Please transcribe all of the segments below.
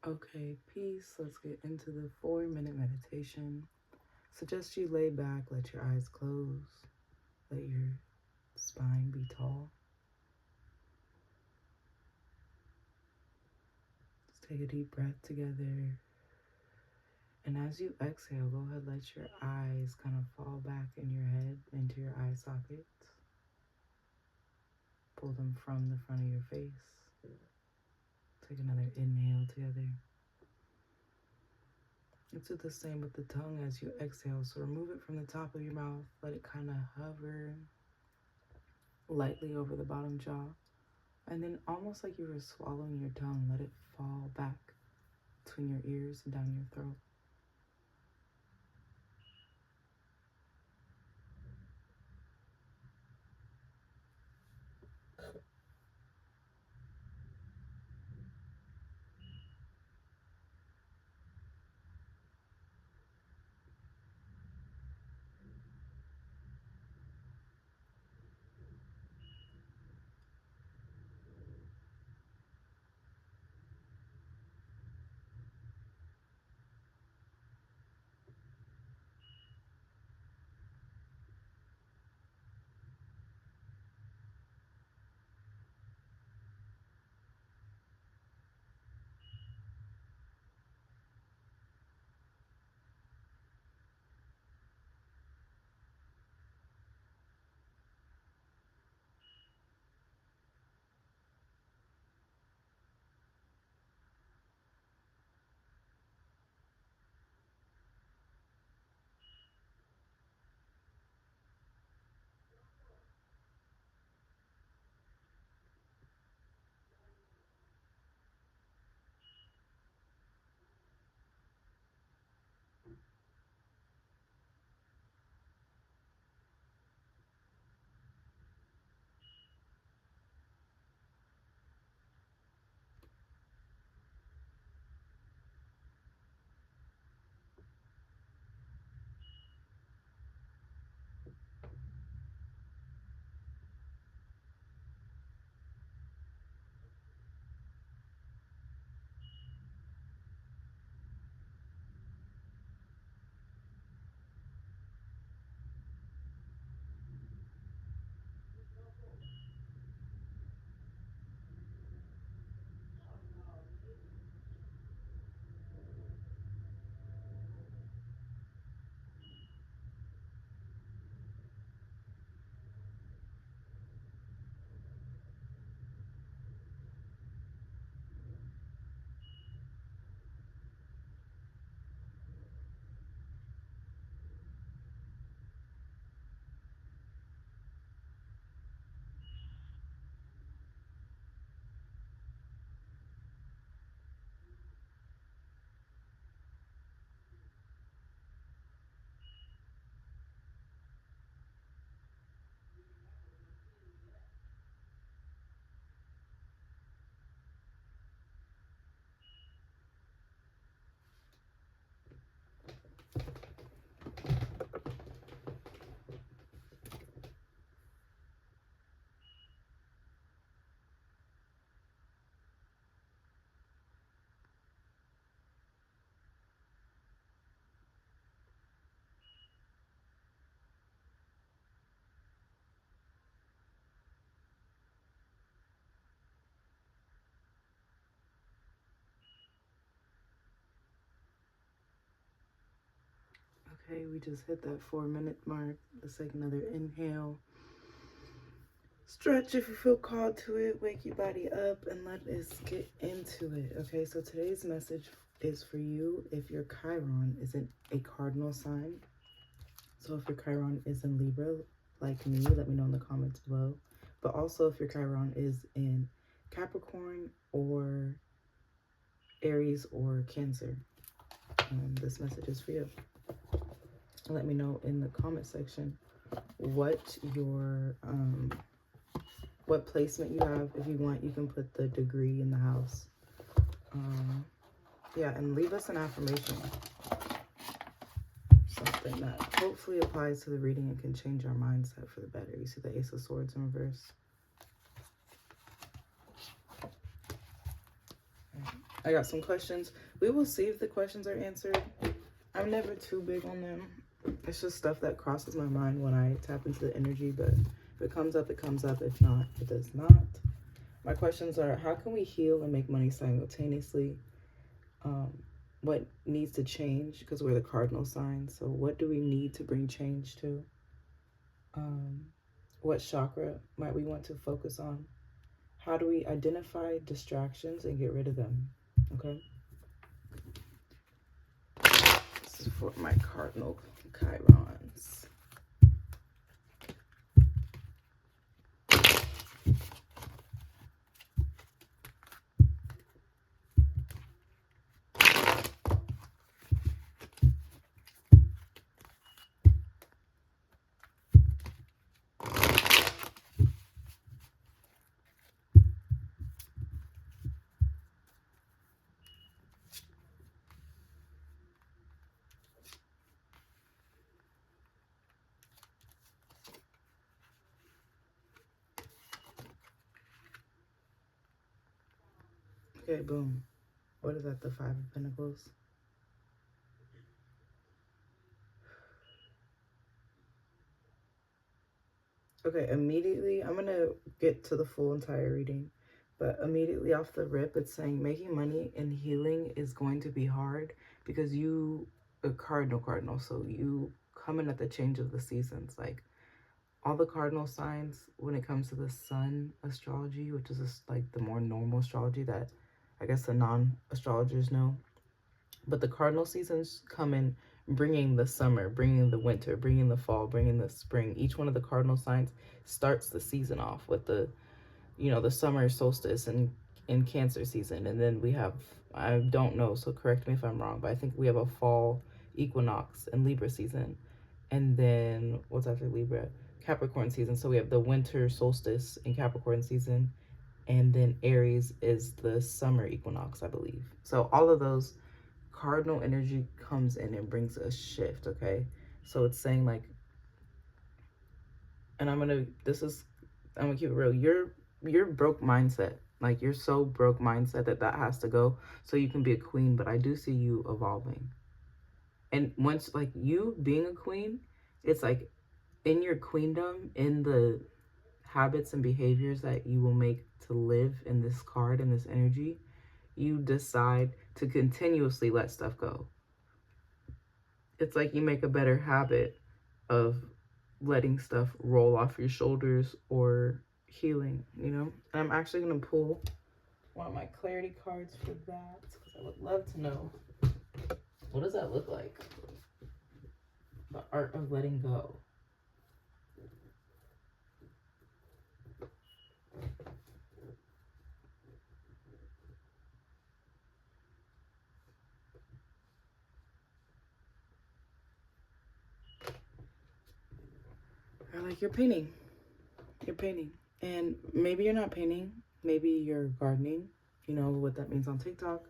Okay, peace. Let's get into the 4-minute meditation. Suggest you lay back, let your eyes close, let your spine be tall. Let's take a deep breath together. And as you exhale, go ahead, let your eyes kind of fall back in your head into your eye sockets. Pull them from the front of your face. Take another inhale together. Let's do the same with the tongue as you exhale. So remove it from the top of your mouth. Let it kind of hover lightly over the bottom jaw. And then almost like you were swallowing your tongue, let it fall back between your ears and down your throat. Okay, we just hit that 4-minute mark. Let's take another inhale. Stretch if you feel called to it. Wake your body up and let us get into it. Okay, so today's message is for you if your Chiron isn't a cardinal sign. So if your Chiron is in Libra, like me, let me know in the comments below. But also if your Chiron is in Capricorn or Aries or Cancer, this message is for you. Let me know in the comment section what your what placement you have. If you want, you can put the degree in the house. Yeah, and leave us an affirmation, something that hopefully applies to the reading and can change our mindset for the better. You see the Ace of Swords in reverse. I got some questions. We will see if the questions are answered. I'm never too big on them. It's just stuff that crosses my mind when I tap into the energy, but if it comes up, it comes up. If not, it does not. My questions are, how can we heal and make money simultaneously? What needs to change, because we're the cardinal sign. So what do we need to bring change to? What chakra might we want to focus on? How do we identify distractions and get rid of them? Okay. This is for my cardinal Chirons. Okay, boom. What is that? The Five of Pentacles. Okay, immediately, I'm going to get to the full entire reading, but immediately off the rip, it's saying making money and healing is going to be hard because you, a cardinal, so you come in at the change of the seasons. Like all the cardinal signs, when it comes to the sun astrology, which is just like the more normal astrology that I guess the non-astrologers know, but the cardinal seasons come in bringing the summer, bringing the winter, bringing the fall, bringing the spring. Each one of the cardinal signs starts the season off with the, you know, the summer solstice and in Cancer season. And then we have, I don't know, so correct me if I'm wrong, but I think we have a fall equinox in Libra season. And then what's after Libra? Capricorn season. So we have the winter solstice in Capricorn season. And then Aries is the summer equinox, I believe. So all of those cardinal energy comes in and brings a shift. Okay, so it's saying like, and I'm gonna keep it real, you're broke mindset, like you're so broke mindset that has to go so you can be a queen. But I do see you evolving, and once like you being a queen, it's like in your queendom, in the habits and behaviors that you will make to live in this card and this energy, you decide to continuously let stuff go. It's like you make a better habit of letting stuff roll off your shoulders or healing, you know? And I'm actually going to pull one of my clarity cards for that because I would love to know, what does that look like? The art of letting go. Or like you're painting. You're painting. And maybe you're not painting. Maybe you're gardening. You know what that means on TikTok.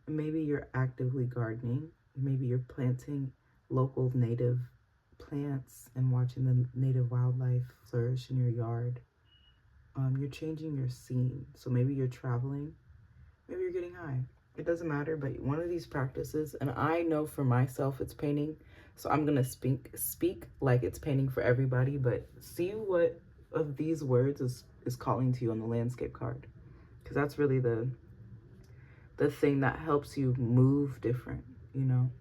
Maybe you're actively gardening. Maybe you're planting local native plants and watching the native wildlife flourish in your yard. You're changing your scene. So maybe you're traveling. Maybe you're getting high. It doesn't matter, but one of these practices, and I know for myself it's painting, so I'm going to speak like it's painting for everybody, but see what of these words is calling to you on the landscape card, because that's really the thing that helps you move different, you know?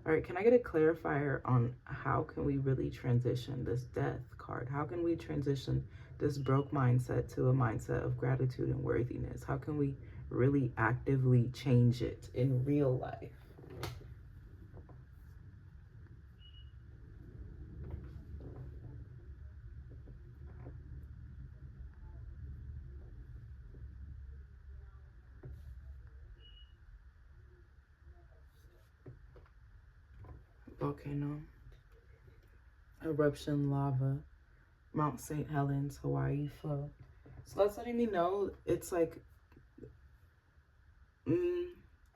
All right, can I get a clarifier on how can we really transition this death card? How can we transition this broke mindset to a mindset of gratitude and worthiness? How can we really actively change it in real life? Volcano, eruption, lava, Mount St. Helens, Hawaii flow. So that's letting me know it's like,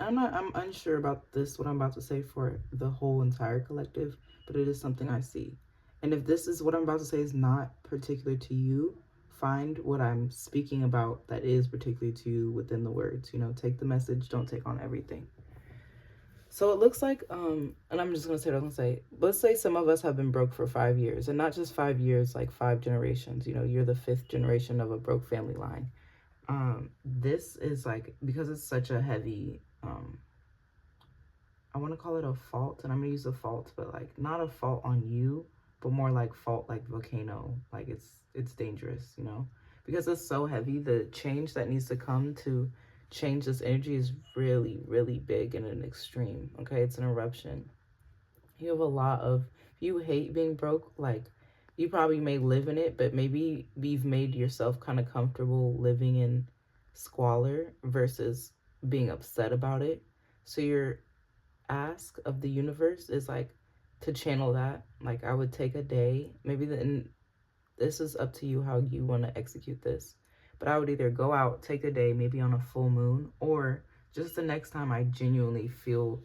I'm unsure about this, what I'm about to say for the whole entire collective, but it is something I see. And if this is what I'm about to say is not particular to you, find what I'm speaking about that is particularly to you within the words. You know, take the message, don't take on everything. So it looks like, and I'm just going to say what I'm going to say. Let's say some of us have been broke for 5 years, and not just 5 years, like 5 generations. You know, you're the 5th generation of a broke family line. This is like, because it's such a heavy, I want to call it a fault, and I'm going to use a fault, but like not a fault on you, but more like fault, like volcano, like it's dangerous, you know, because it's so heavy. The change that needs to come to change this energy is really, really big and an extreme. Okay, it's an eruption. You have a lot of, if you hate being broke, like you probably may live in it, but maybe you've made yourself kind of comfortable living in squalor versus being upset about it. So your ask of the universe is like to channel that. Like I would take a day, maybe then this is up to you how you want to execute this, but I would either go out, take a day, maybe on a full moon, or just the next time I genuinely feel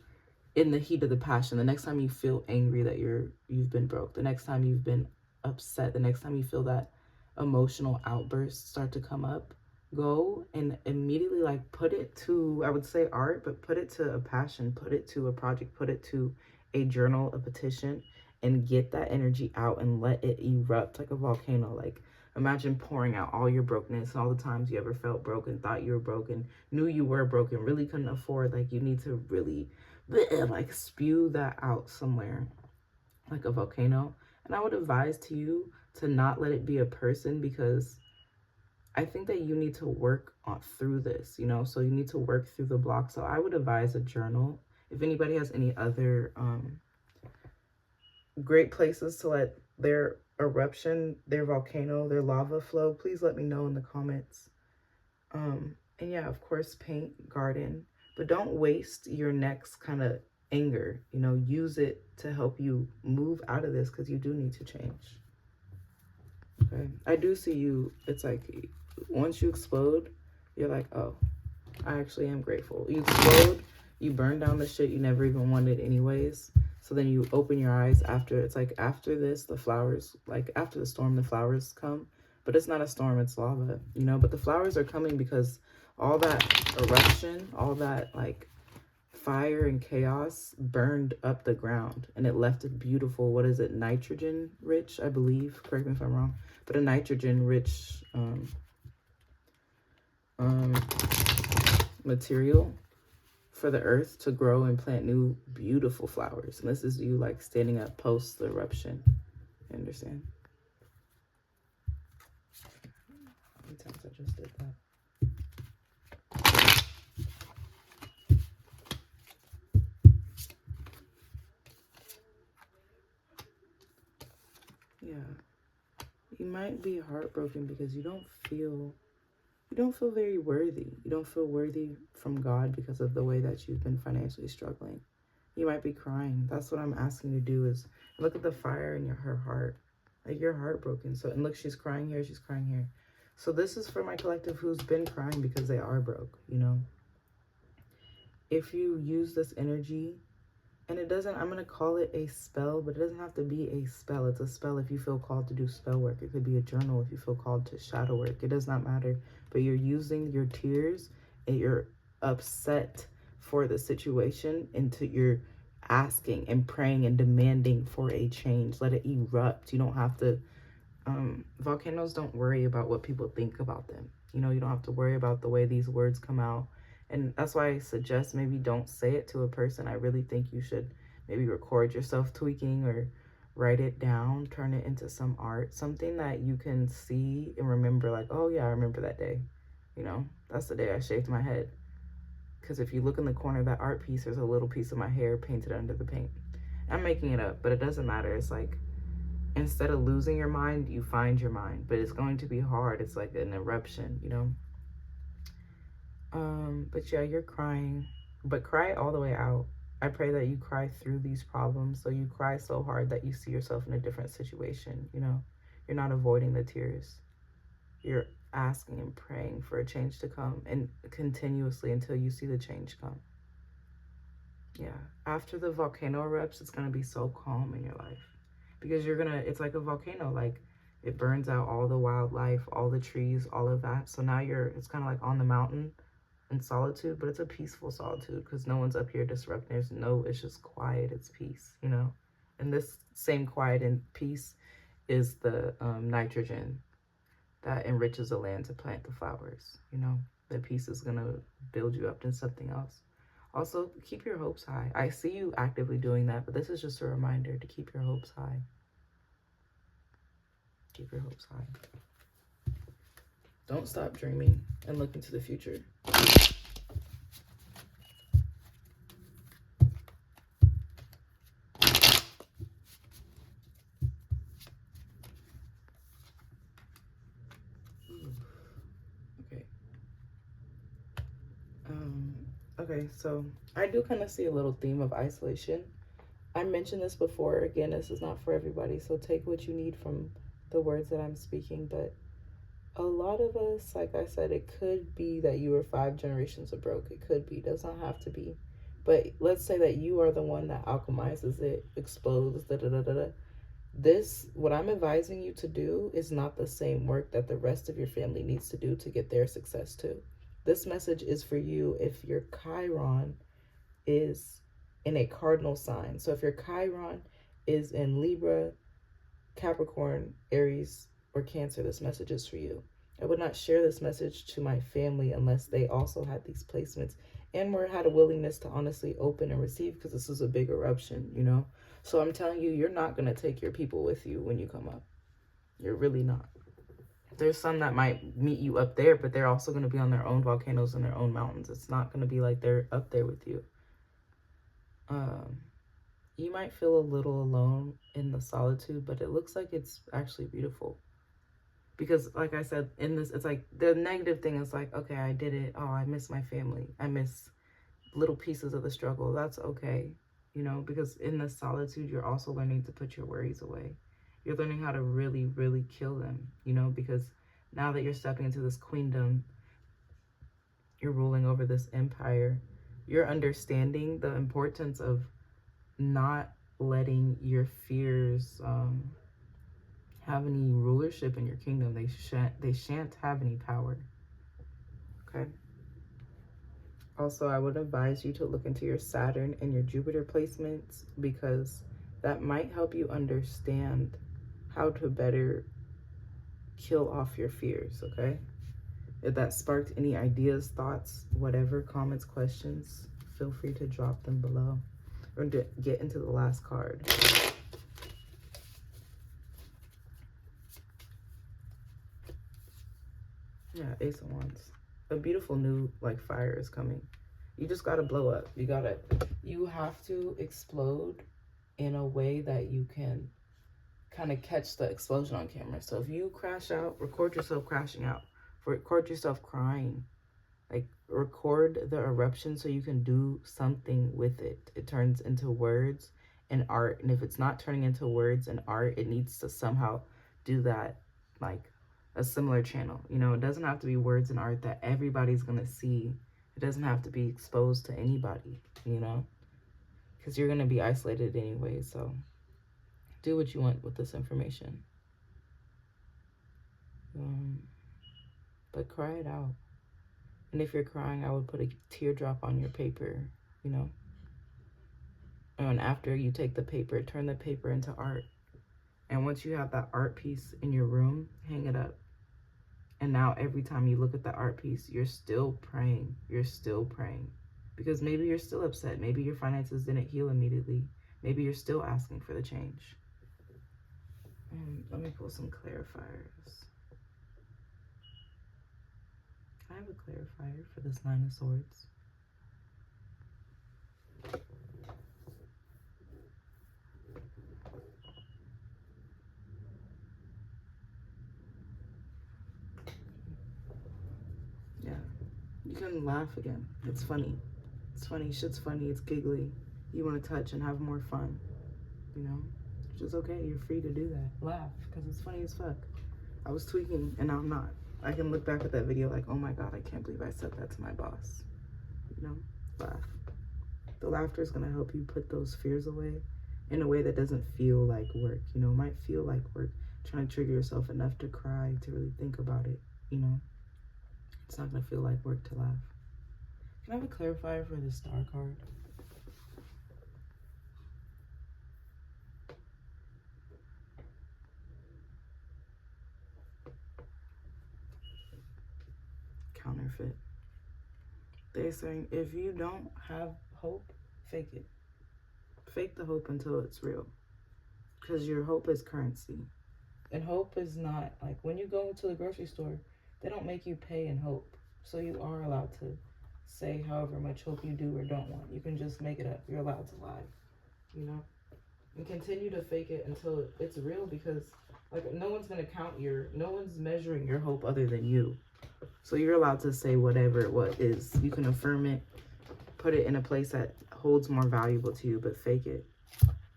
in the heat of the passion, the next time you feel angry that you've been broke, the next time you've been upset, the next time you feel that emotional outbursts start to come up, go and immediately like put it to, I would say art, but put it to a passion, put it to a project, put it to a journal, a petition, and get that energy out and let it erupt like a volcano. Like imagine pouring out all your brokenness and all the times you ever felt broken, thought you were broken, knew you were broken, really couldn't afford. Like you need to really like spew that out somewhere like a volcano. And I would advise to you to not let it be a person, because I think that you need to work on through this, you know, so you need to work through the block. So I would advise a journal. If anybody has any other great places to let their eruption, their volcano, their lava flow, please let me know in the comments. And yeah, of course, paint, garden, but don't waste your next kind of anger, you know, use it to help you move out of this, because you do need to change. Okay, I do see you. It's like once you explode, you're like, oh, I actually am grateful. You explode, you burn down the shit you never even wanted anyways. So then you open your eyes after. It's like after this, the flowers, like after the storm, the flowers come. But it's not a storm, it's lava, you know. But the flowers are coming because all that eruption, all that like fire and chaos burned up the ground, and it left a beautiful, what is it, nitrogen rich, I believe, correct me if I'm wrong, but a nitrogen rich material for the earth to grow and plant new beautiful flowers. And this is you like standing up post the eruption. You understand? How many times I just did that? Yeah. You might be heartbroken because you don't feel very worthy. You don't feel worthy from God because of the way that you've been financially struggling. You might be crying. That's what I'm asking you to do, is look at the fire in her heart. Like you're heartbroken. So, and look, she's crying here, she's crying here. So this is for my collective who's been crying because they are broke, you know. If you use this energy, and it doesn't, I'm going to call it a spell, but it doesn't have to be a spell. It's a spell if you feel called to do spell work. It could be a journal if you feel called to shadow work. It does not matter. But you're using your tears and you're upset for the situation into your asking and praying and demanding for a change. Let it erupt. You don't have to, volcanoes don't worry about what people think about them. You know, you don't have to worry about the way these words come out. And that's why I suggest maybe don't say it to a person. I really think you should maybe record yourself tweaking or write it down, turn it into some art, something that you can see and remember, like, oh yeah, I remember that day. You know, that's the day I shaved my head. Because if you look in the corner of that art piece, there's a little piece of my hair painted under the paint. I'm making it up, but it doesn't matter. It's like, instead of losing your mind, you find your mind. But it's going to be hard. It's like an eruption, you know? But yeah, you're crying, but cry all the way out. I pray that you cry through these problems. So you cry so hard that you see yourself in a different situation. You know, you're not avoiding the tears. You're asking and praying for a change to come, and continuously until you see the change come. Yeah. After the volcano erupts, it's going to be so calm in your life, because it's like a volcano. Like It burns out all the wildlife, all the trees, all of that. So now it's kind of like on the mountain in solitude, but it's a peaceful solitude because no one's up here disrupting. It's just quiet, it's peace, you know? And this same quiet and peace is the nitrogen that enriches the land to plant the flowers, you know? The peace is gonna build you up to something else. Also, keep your hopes high. I see you actively doing that, but this is just a reminder to keep your hopes high. Keep your hopes high. Don't stop dreaming and look into the future. Okay. Okay, so I do kind of see a little theme of isolation. I mentioned this before. Again, this is not for everybody, so take what you need from the words that I'm speaking. But a lot of us, like I said, it could be that you were 5 generations of broke. It could be. It does not have to be. But let's say that you are the one that alchemizes it, explodes, da-da-da-da-da. This, what I'm advising you to do, is not the same work that the rest of your family needs to do to get their success too. This message is for you if your Chiron is in a cardinal sign. So if your Chiron is in Libra, Capricorn, Aries, or Cancer, this message is for you. I would not share this message to my family unless they also had these placements and had a willingness to honestly open and receive, because this is a big eruption, you know? So I'm telling you, you're not going to take your people with you when you come up. You're really not. There's some that might meet you up there, but they're also going to be on their own volcanoes and their own mountains. It's not going to be like they're up there with you. You might feel a little alone in the solitude, but it looks like it's actually beautiful. Because like I said, in this, it's like the negative thing is like, okay, I did it. Oh, I miss my family. I miss little pieces of the struggle. That's okay, you know, because in the solitude, you're also learning to put your worries away. You're learning how to really, really kill them, you know, because now that you're stepping into this queendom, you're ruling over this empire, you're understanding the importance of not letting your fears have any rulership in your kingdom. They shan't have any power. Okay. Also, I would advise you to look into your Saturn and your Jupiter placements, because that might help you understand how to better kill off your fears, okay? If that sparked any ideas, thoughts, whatever, comments, questions, feel free to drop them below. Or to get into the last card. Yeah, Ace of Wands. A beautiful new, like, fire is coming. You just gotta blow up. You have to explode in a way that you can kind of catch the explosion on camera. So if you crash out, record yourself crashing out. Record yourself crying. Like, record the eruption so you can do something with it. It turns into words and art. And if it's not turning into words and art, it needs to somehow do that, like a similar channel. You know, it doesn't have to be words and art that everybody's going to see. It doesn't have to be exposed to anybody, you know, because you're going to be isolated anyway. So do what you want with this information. But cry it out. And if you're crying, I would put a teardrop on your paper, you know. And after you take the paper, turn the paper into art. And once you have that art piece in your room, hang it up. And now every time you look at the art piece, you're still praying. You're still praying. Because maybe you're still upset. Maybe your finances didn't heal immediately. Maybe you're still asking for the change. And let me pull some clarifiers. I have a clarifier for this 9 of Swords. Yeah, you can laugh again. It's funny. It's funny. Shit's funny. It's giggly. You want to touch and have more fun, you know? Which is okay. You're free to do that. Laugh, because it's funny as fuck. I was tweaking, and now I'm not. I can look back at that video like, oh my God, I can't believe I said that to my boss. You know, laugh. The laughter is going to help you put those fears away in a way that doesn't feel like work. You know, it might feel like work, trying to trigger yourself enough to cry, to really think about it, you know? It's not going to feel like work to laugh. Can I have a clarifier for the star card? Counterfeit. They're saying if you don't have hope, fake it. Fake the hope until it's real. Because your hope is currency. And hope is not, like, when you go to the grocery store, they don't make you pay in hope. So you are allowed to say however much hope you do or don't want. You can just make it up. You're allowed to lie, you know? And continue to fake it until it's real, because, like, no one's going to count no one's measuring your hope other than you. So you're allowed to say whatever what is. You can affirm it, put it in a place that holds more valuable to you, but fake it.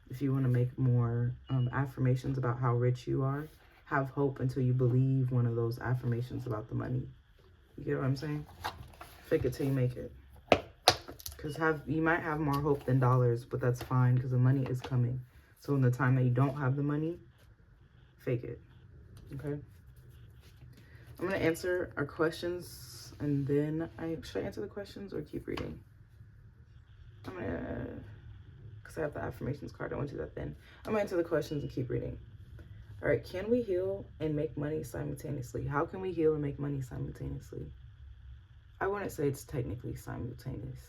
If you want to make more affirmations about how rich you are, have hope until you believe one of those affirmations about the money. You get what I'm saying? Fake it till you make it. Because you might have more hope than dollars, but that's fine because the money is coming. So in the time that you don't have the money, fake it. Okay? I'm going to answer our questions, and then should I answer the questions or keep reading? I'm going to... I have the affirmations card. I want to do that then. I'm going to answer the questions and keep reading. All right. Can we heal and make money simultaneously? How can we heal and make money simultaneously? I wouldn't say it's technically simultaneous.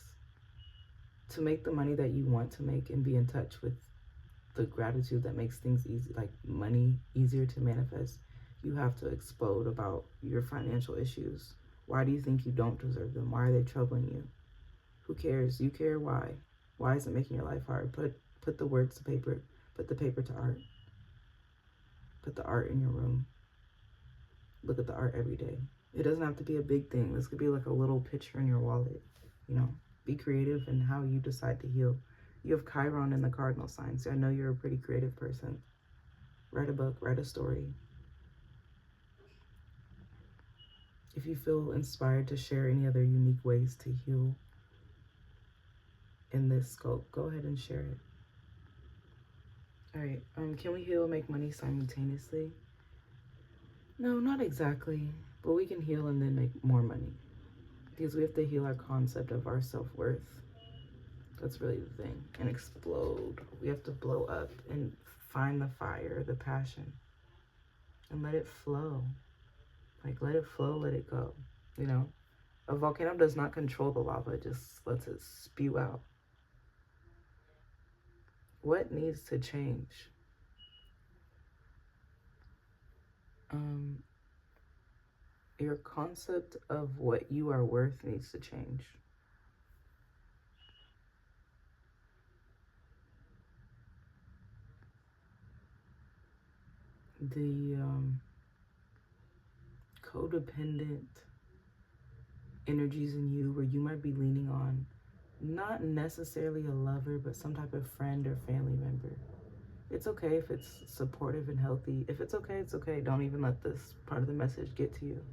To make the money that you want to make and be in touch with the gratitude that makes things easy, like money easier to manifest, you have to explode about your financial issues. Why do you think you don't deserve them? Why are they troubling you? Who cares? You care. Why? Why is it making your life hard? Put the words to paper. Put the paper to art. Put the art in your room. Look at the art every day. It doesn't have to be a big thing. This could be like a little picture in your wallet. You know, be creative in how you decide to heal. You have Chiron in the cardinal sign, so I know you're a pretty creative person. Write a book, write a story. If you feel inspired to share any other unique ways to heal in this scope, go ahead and share it. All right, can we heal and make money simultaneously? No, not exactly, but we can heal and then make more money, because we have to heal our concept of our self-worth. That's really the thing. And explode. We have to blow up and find the fire, the passion, and let it flow. Like, let it flow, let it go. You know, a volcano does not control the lava, it just lets it spew out. What needs to change? Your concept of what you are worth needs to change. The codependent energies in you, where you might be leaning on not necessarily a lover, but some type of friend or family member. It's okay if it's supportive and healthy. If it's okay, it's okay. Don't even let this part of the message get to you.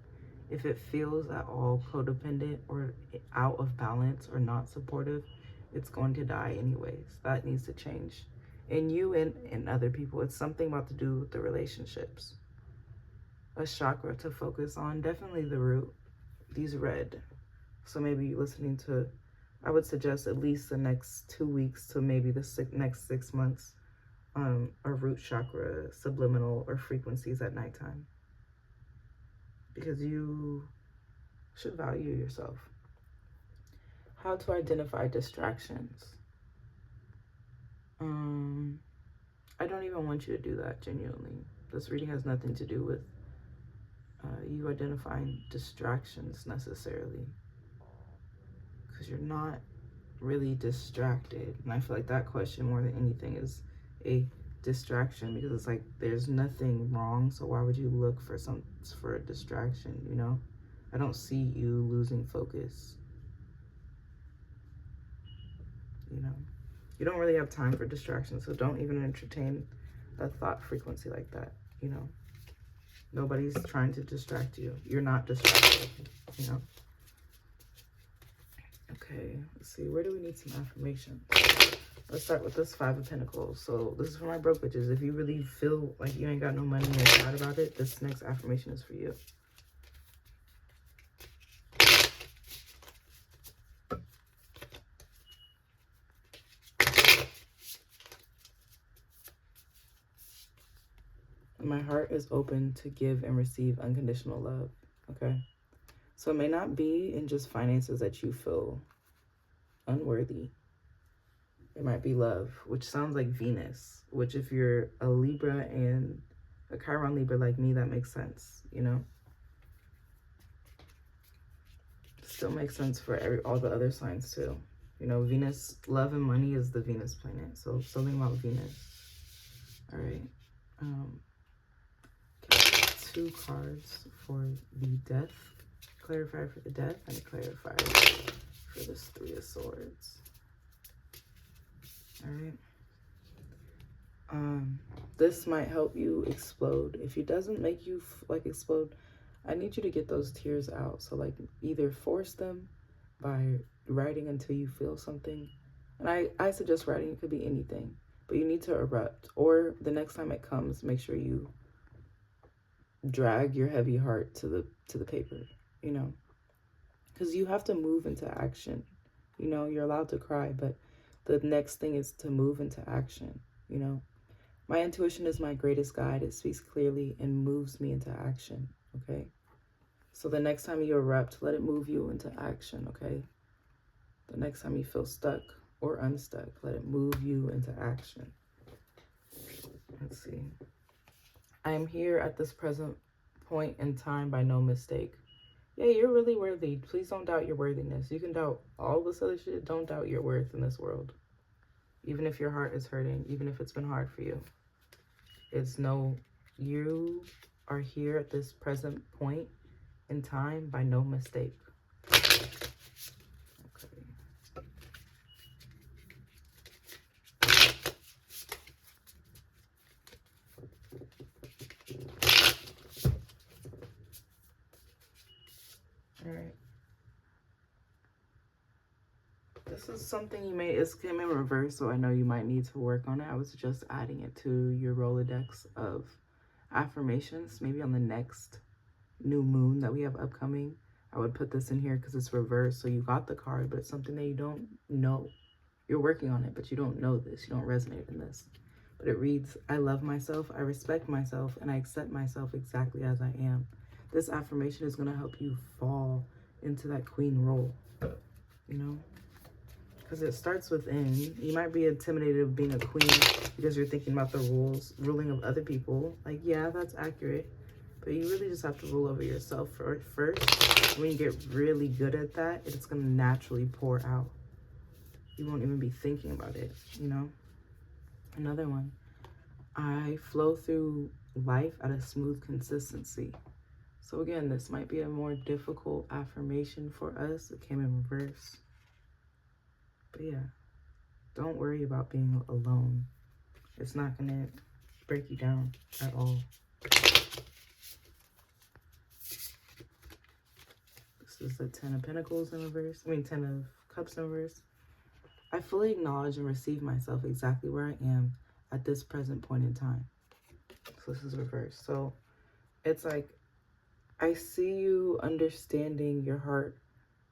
If it feels at all codependent or out of balance or not supportive, it's going to die anyways. That needs to change. In you and other people, it's something about to do with the relationships. A chakra to focus on, definitely the root. These red. So maybe listening to, I would suggest at least the next 2 weeks to maybe the next 6 months, a root chakra subliminal or frequencies at nighttime. Because you should value yourself. How to identify distractions. I don't even want you to do that, genuinely. This reading has nothing to do with you identifying distractions necessarily. Because you're not really distracted. And I feel like that question more than anything is a distraction, because it's like there's nothing wrong, so why would you look for a distraction, you know? I don't see you losing focus. You know, you don't really have time for distractions, so don't even entertain a thought frequency like that, you know? Nobody's trying to distract you. You're not distracted, you know? Okay, let's see. Where do we need some affirmations? Let's start with this Five of Pentacles. So this is for my broke bitches. If you really feel like you ain't got no money and you're sad about it, this next affirmation is for you. My heart is open to give and receive unconditional love. Okay. So it may not be in just finances that you feel unworthy. It might be love, which sounds like Venus, which if you're a Libra and a Chiron Libra like me, that makes sense, you know? Still makes sense for all the other signs too. You know, Venus, love and money is the Venus planet. So something about Venus. All right. Okay. 2 cards for the death. Clarify for the death and clarify for this 3 of Swords. All right. This might help you explode. If it doesn't make you like explode, I need you to get those tears out. So like either force them by writing until you feel something. And I suggest writing. It could be anything, but you need to erupt. Or the next time it comes, make sure you drag your heavy heart to the paper, you know, because you have to move into action. You know, you're allowed to cry, but the next thing is to move into action, you know. My intuition is my greatest guide. It speaks clearly and moves me into action, okay? So the next time you erupt, let it move you into action, okay? The next time you feel stuck or unstuck, let it move you into action. Let's see. I am here at this present point in time by no mistake. Yeah, you're really worthy. Please don't doubt your worthiness. You can doubt all this other shit. Don't doubt your worth in this world. Even if your heart is hurting, even if it's been hard for you. You are here at this present point in time by no mistake. Okay. All right. This is something it came in reverse, so I know you might need to work on it. I was just adding it to your Rolodex of affirmations. Maybe on the next new moon that we have upcoming, I would put this in here because it's reversed. So you got the card, but it's something that you don't know. You're working on it, but you don't know this. You don't resonate in this. But it reads, I love myself, I respect myself, and I accept myself exactly as I am. This affirmation is going to help you fall into that queen role, you know? Because it starts within. You might be intimidated of being a queen because you're thinking about the ruling of other people. Like, yeah, that's accurate. But you really just have to rule over yourself first. When you get really good at that, it's going to naturally pour out. You won't even be thinking about it, you know? Another one. I flow through life at a smooth consistency. So again, this might be a more difficult affirmation for us. It came in reverse. But yeah, don't worry about being alone. It's not going to break you down at all. This is the 10 of Pentacles in reverse. 10 of Cups in reverse. I fully acknowledge and receive myself exactly where I am at this present point in time. So this is reverse. So it's like, I see you understanding your heart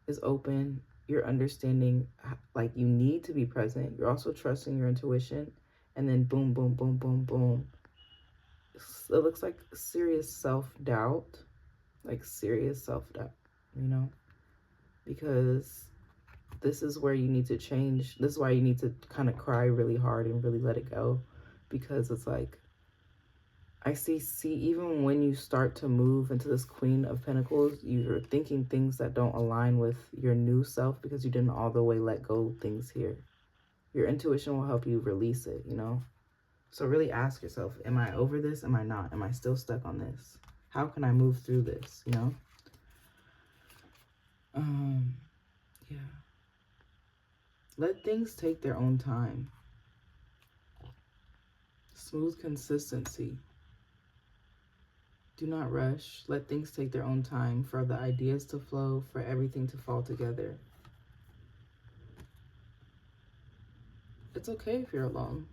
is open. You're understanding like you need to be present. You're also trusting your intuition. And then boom, boom, boom, boom, boom. It looks like serious self-doubt. Like serious self-doubt, you know? Because this is where you need to change. This is why you need to kind of cry really hard and really let it go. Because it's like, I see even when you start to move into this Queen of Pentacles, you're thinking things that don't align with your new self because you didn't all the way let go things here. Your intuition will help you release it, you know? So really ask yourself, am I over this? Am I not? Am I still stuck on this? How can I move through this, you know? Yeah. Let things take their own time. Smooth consistency. Do not rush. Let things take their own time for the ideas to flow, for everything to fall together. it's okay if you're alone.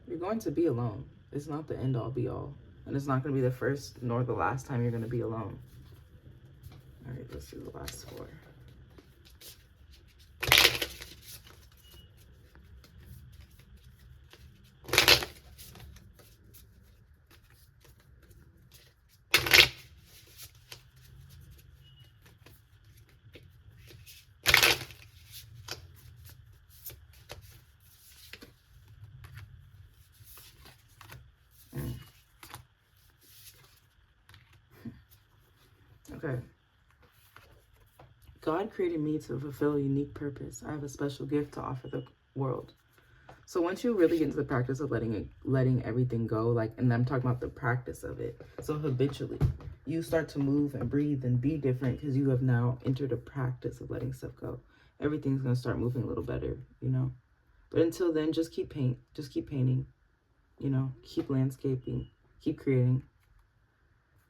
You're going to be alone. It's not the end all be all. And it's not going to be the first nor the last time you're going to be alone. All right, let's do the last 4. Okay. God created me to fulfill a unique purpose. I have a special gift to offer the world. So once you really get into the practice of letting everything go, like, and I'm talking about the practice of it. So habitually, you start to move and breathe and be different because you have now entered a practice of letting stuff go. Everything's going to start moving a little better, you know? But until then, just keep painting, you know, keep landscaping, keep creating.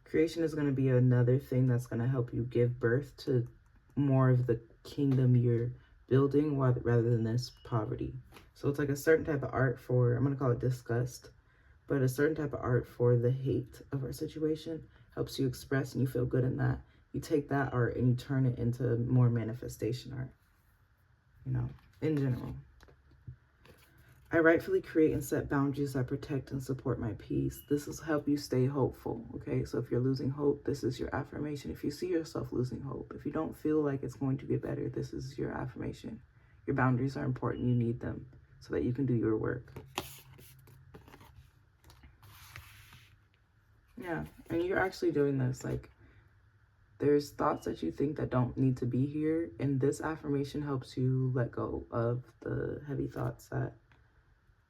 Creation is going to be another thing that's going to help you give birth to more of the kingdom you're building rather than this poverty. So it's like a certain type of art for, I'm going to call it disgust, but a certain type of art for the hate of our situation helps you express and you feel good in that. You take that art and you turn it into more manifestation art, you know, in general. I rightfully create and set boundaries that protect and support my peace. This will help you stay hopeful, okay? So if you're losing hope, this is your affirmation. If you see yourself losing hope, if you don't feel like it's going to get better, this is your affirmation. Your boundaries are important. You need them so that you can do your work. Yeah, and you're actually doing this. Like, there's thoughts that you think that don't need to be here, and this affirmation helps you let go of the heavy thoughts that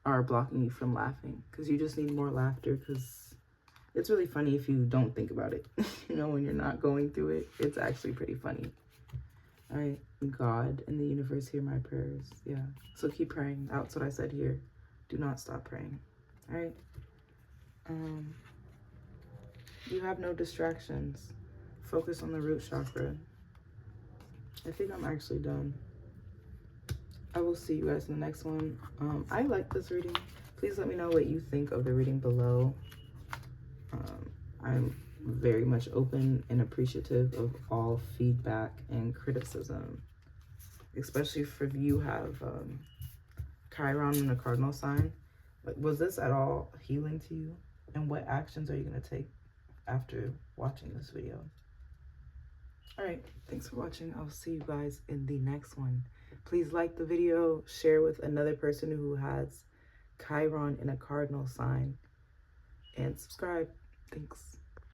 are blocking you from laughing, because you just need more laughter, because it's really funny if you don't think about it. You know, when you're not going through it, it's actually pretty funny. All right, God and the universe, hear my prayers. Yeah, so keep praying. That's what I said here. Do not stop praying. All right. You have no distractions. Focus on the root chakra. I think I'm actually done. I will see you guys in the next one. I like this reading. Please let me know what you think of the reading below. I'm very much open and appreciative of all feedback and criticism, especially if you have Chiron in a cardinal sign. Like, was this at all healing to you? And what actions are you going to take after watching this video? All right, thanks for watching. I'll see you guys in the next one. Please like the video, share with another person who has Chiron in a cardinal sign, and subscribe. Thanks.